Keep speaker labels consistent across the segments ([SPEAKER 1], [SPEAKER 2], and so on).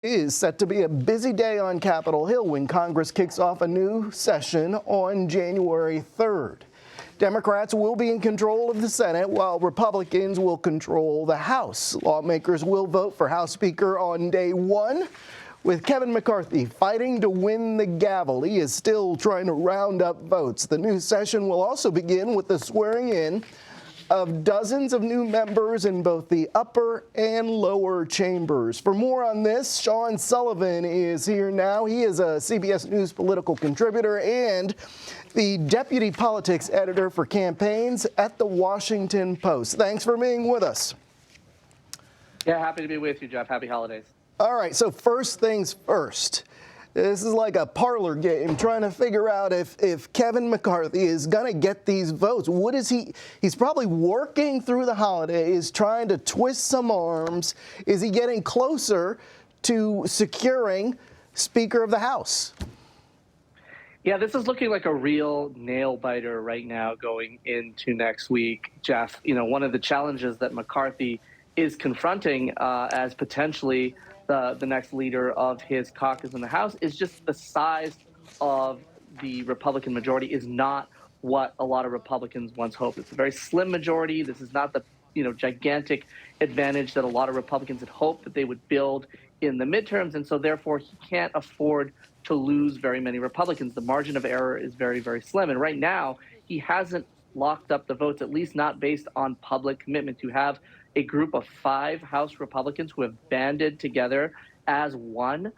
[SPEAKER 1] Is set to be a busy day on Capitol Hill when Congress kicks off a new session on January 3rd. Democrats will be in control of the Senate while Republicans will control the House. Lawmakers will vote for House Speaker on day one, with Kevin McCarthy fighting to win the gavel. He is still trying to round up votes. The new session will also begin with the swearing in of dozens of new members in both the upper and lower chambers. For more on this, Sean Sullivan is here now. He is a CBS News political contributor and the deputy politics editor for campaigns at the Washington Post. Thanks for being with us.
[SPEAKER 2] Yeah, happy to be with you, Jeff. Happy holidays. All
[SPEAKER 1] right, so first things first. This is like a parlor game, trying to figure out if Kevin McCarthy is going to get these votes. What is he's probably working through the holidays, trying to twist some arms. Is he getting closer to securing Speaker of the House?
[SPEAKER 2] Yeah, this is looking like a real nail biter right now going into next week, Jeff. You know, one of the challenges that McCarthy is confronting as potentially the next leader of his caucus in the House is just the size of the Republican majority is not what a lot of Republicans once hoped. It's a very slim majority. This is not the gigantic advantage that a lot of Republicans had hoped that they would build in the midterms, and so therefore he can't afford to lose very many Republicans. The margin of error is very, very slim, and right now he hasn't locked up the votes, at least not based on public commitment. To have a group of 5 House Republicans who have banded together as one,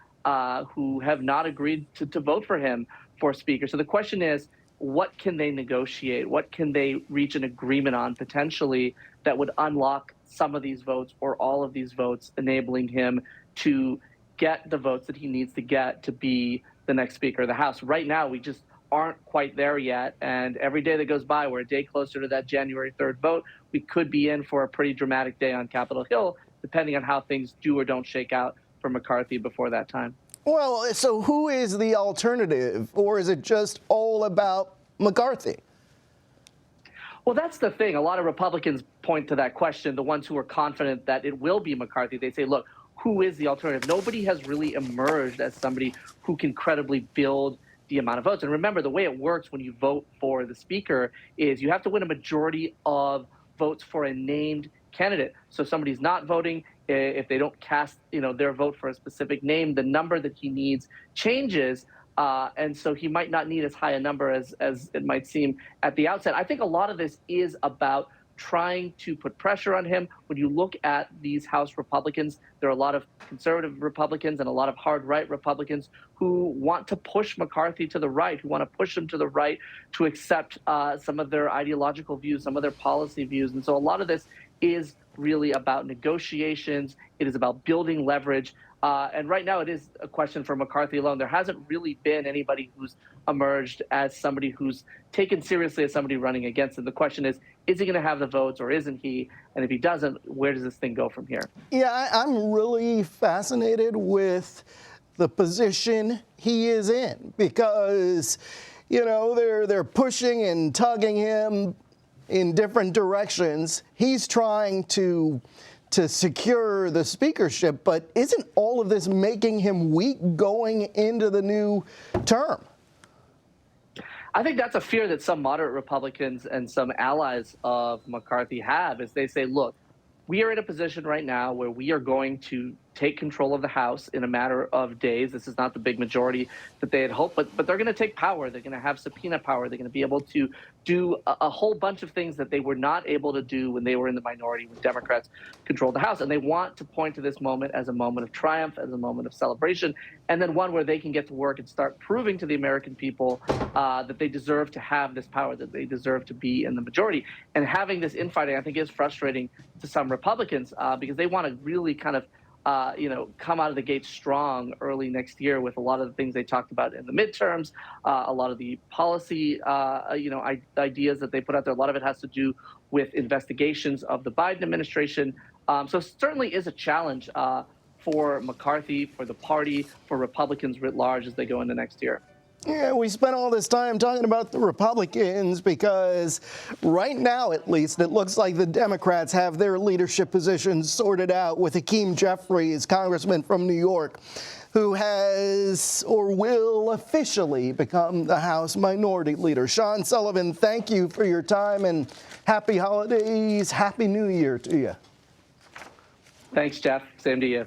[SPEAKER 2] who have not agreed to vote for him for Speaker. So the question is, what can they negotiate? What can they reach an agreement on potentially that would unlock some of these votes or all of these votes, enabling him to get the votes that he needs to get to be the next Speaker of the House? Right now, we just aren't quite there yet. And every day that goes by, we're a day closer to that January 3rd vote. We could be in for a pretty dramatic day on Capitol Hill, depending on how things do or don't shake out for McCarthy before that time.
[SPEAKER 1] Well, so who is the alternative, or is it just all about McCarthy?
[SPEAKER 2] Well, that's the thing. A lot of Republicans point to that question, the ones who are confident that it will be McCarthy. They say, look, who is the alternative? Nobody has really emerged as somebody who can credibly build the amount of votes. And remember, the way it works when you vote for the Speaker is you have to win a majority of votes for a named candidate. So somebody's not voting, if they don't cast their vote for a specific name, the number that he needs changes. And so he might not need as high a number as it might seem at the outset. I think a lot of this is about trying to put pressure on him. When you look at these House Republicans, there are a lot of conservative Republicans and a lot of hard right Republicans who want to push McCarthy to the right, who want to push him to the right to accept some of their ideological views, some of their policy views. And so a lot of this is really about negotiations. It is about building leverage. And right now it is a question for McCarthy alone. There hasn't really been anybody who's emerged as somebody who's taken seriously as somebody running against him. The question is he going to have the votes or isn't he? And if he doesn't, where does this thing go from here?
[SPEAKER 1] Yeah, I'm really fascinated with the position he is in because, they're pushing and tugging him in different directions. He's trying to secure the speakership, but isn't all of this making him weak going into the new term?
[SPEAKER 2] I think that's a fear that some moderate Republicans and some allies of McCarthy have, is they say, look, we are in a position right now where we are going to take control of the House in a matter of days. This is not the big majority that they had hoped, but they're going to take power. They're going to have subpoena power. They're going to be able to do a whole bunch of things that they were not able to do when they were in the minority, when Democrats controlled the House. And they want to point to this moment as a moment of triumph, as a moment of celebration, and then one where they can get to work and start proving to the American people that they deserve to have this power, that they deserve to be in the majority. And having this infighting, I think, is frustrating to some Republicans because they want to really kind of come out of the gate strong early next year with a lot of the things they talked about in the midterms, a lot of the policy, ideas that they put out there. A lot of it has to do with investigations of the Biden administration. So it certainly is a challenge for McCarthy, for the party, for Republicans writ large as they go into next year.
[SPEAKER 1] Yeah, we spent all this time talking about the Republicans because right now, at least, it looks like the Democrats have their leadership positions sorted out with Hakeem Jeffries, congressman from New York, who has or will officially become the House Minority Leader. Sean Sullivan, thank you for your time and happy holidays, happy New Year to you.
[SPEAKER 2] Thanks, Jeff. Same to you.